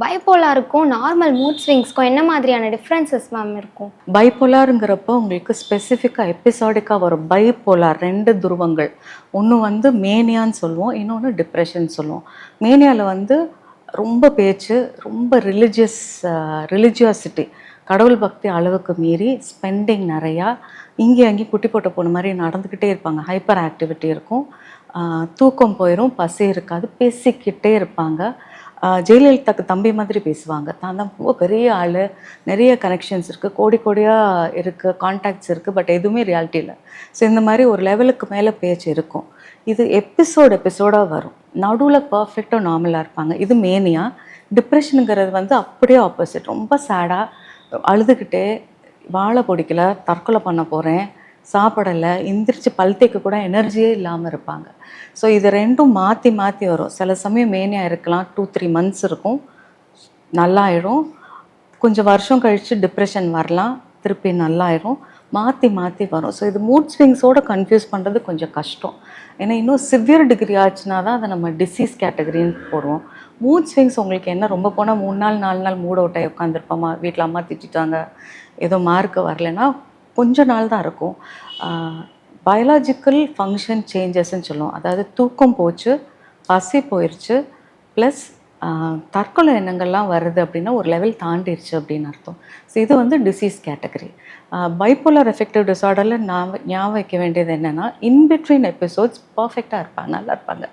பைபோலாருக்கும் normal mood ஸ்விங்ஸ்க்கும் என்ன மாதிரியான differences ma'am இருக்கும்? பைபோலாருங்கிறப்போ உங்களுக்கு ஸ்பெசிஃபிக்காக எபிசாடிக்காக வரும். பைபோலார் 2 துருவங்கள். ஒன்று வந்து மேனியான்னு சொல்லுவோம், இன்னொன்று டிப்ரெஷன் சொல்லுவோம். மேனியாவில் வந்து ரொம்ப பேச்சு, ரொம்ப ரிலிஜியாசிட்டி, கடவுள் பக்தி அளவுக்கு மீறி ஸ்பெண்டிங் நிறையா, இங்கே அங்கேயும் குட்டி போட்ட பொண்ணு மாதிரி நடந்துக்கிட்டே இருப்பாங்க. ஹைப்பர் ஆக்டிவிட்டி இருக்கும், தூக்கம் போயிடும், பசி இருக்காது, பேசிக்கிட்டே இருப்பாங்க. ஜெயலலிதாக்கு தம்பி மாதிரி பேசுவாங்க. தான் தான் ரொம்ப பெரிய ஆள், நிறைய கனெக்ஷன்ஸ் இருக்குது, கோடி கோடியாக இருக்குது, கான்டாக்ட்ஸ் இருக்குது, பட் எதுவுமே ரியாலிட்டி இல்லை. ஸோ இந்த மாதிரி ஒரு லெவலுக்கு மேலே பேச்சு இருக்கும். இது எபிசோடாக வரும். நடுவில் பர்ஃபெக்டாக நார்மலாக இருப்பாங்க. இது மேனியா. டிப்ரெஷனுங்கிறது வந்து அப்படியே ஆப்போசிட். ரொம்ப சேடாக அழுதுகிட்டே, வாழை பிடிக்கல, தற்கொலை பண்ண போகிறேன், சாப்பிடலை, எந்திரிச்சு பல் தேய்க்க கூட எனர்ஜியே இல்லாமல் இருப்பாங்க. ஸோ இது ரெண்டும் மாற்றி மாற்றி வரும். சில சமயம் மேனியா இருக்கலாம், 2-3 months இருக்கும், நல்லாயிடும். கொஞ்சம் வருஷம் கழித்து டிப்ரெஷன் வரலாம், திருப்பி நல்லாயிடும், மாற்றி மாற்றி வரும். ஸோ இது மூட் ஸ்விங்ஸோடு கன்ஃபியூஸ் பண்ணுறது கொஞ்சம் கஷ்டம். ஏன்னா இன்னும் சிவியர் டிகிரி ஆச்சுன்னா தான் அதை நம்ம டிசீஸ் கேட்டகரின்னு போடுவோம். மூட் ஸ்விங்ஸ் உங்களுக்கு என்ன, ரொம்ப போனால் 3 நாள் 4 நாள் மூட் அவுட் ஆகி உட்காந்துருப்போமா, வீட்டில் அம்மா திட்டாங்க, ஏதோ மார்க்கு வரலைன்னா கொஞ்ச நாள் தான் இருக்கும். பயாலஜிக்கல் ஃபங்க்ஷன் சேஞ்சஸ்ன்னு சொல்லுவோம். அதாவது தூக்கம் போச்சு, பசி போயிடுச்சு, ப்ளஸ் தற்கொலை எண்ணங்கள்லாம் வருது அப்படின்னா ஒரு லெவல் தாண்டிடுச்சு அப்படின்னு அர்த்தம். ஸோ இது வந்து டிசீஸ் கேட்டகரி. பைபோலார் எஃபெக்டிவ் டிஸார்டரில் ஞாபகம் வைக்க வேண்டியது என்னென்னா, இன்பிட்வீன் எபிசோட்ஸ் பர்ஃபெக்டாக இருப்பாங்க, நல்லா இருப்பாங்க.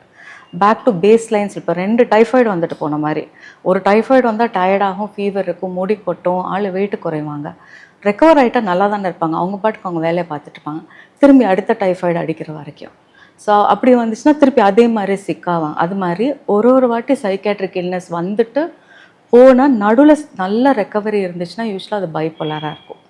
Back to baselines. இப்போ 2 டைஃபாய்டு வந்துட்டு போன மாதிரி. ஒரு டைஃபாய்டு வந்தால் டயர்டாகும், ஃபீவர் இருக்கும், முடி கொட்டும், ஆள் வெயிட்டு குறைவாங்க. ரெக்கவர் ஆகிட்டா நல்லா தானே இருப்பாங்க, அவங்க பாட்டுக்கு அவங்க வேலையை பார்த்துட்டு இருப்பாங்க, திரும்பி அடுத்த டைஃபாய்டு அடிக்கிற வரைக்கும். ஸோ அப்படி வந்துச்சுன்னா திருப்பி அதே மாதிரி சிக்காவாங்க. அது மாதிரி ஒரு வாட்டி சைக்காட்ரிக் இல்னஸ் வந்துட்டு போனால் நடுவில் நல்ல ரெக்கவரி இருந்துச்சுன்னா யூஸ்வலாக அது பைபோலாராக இருக்கும்.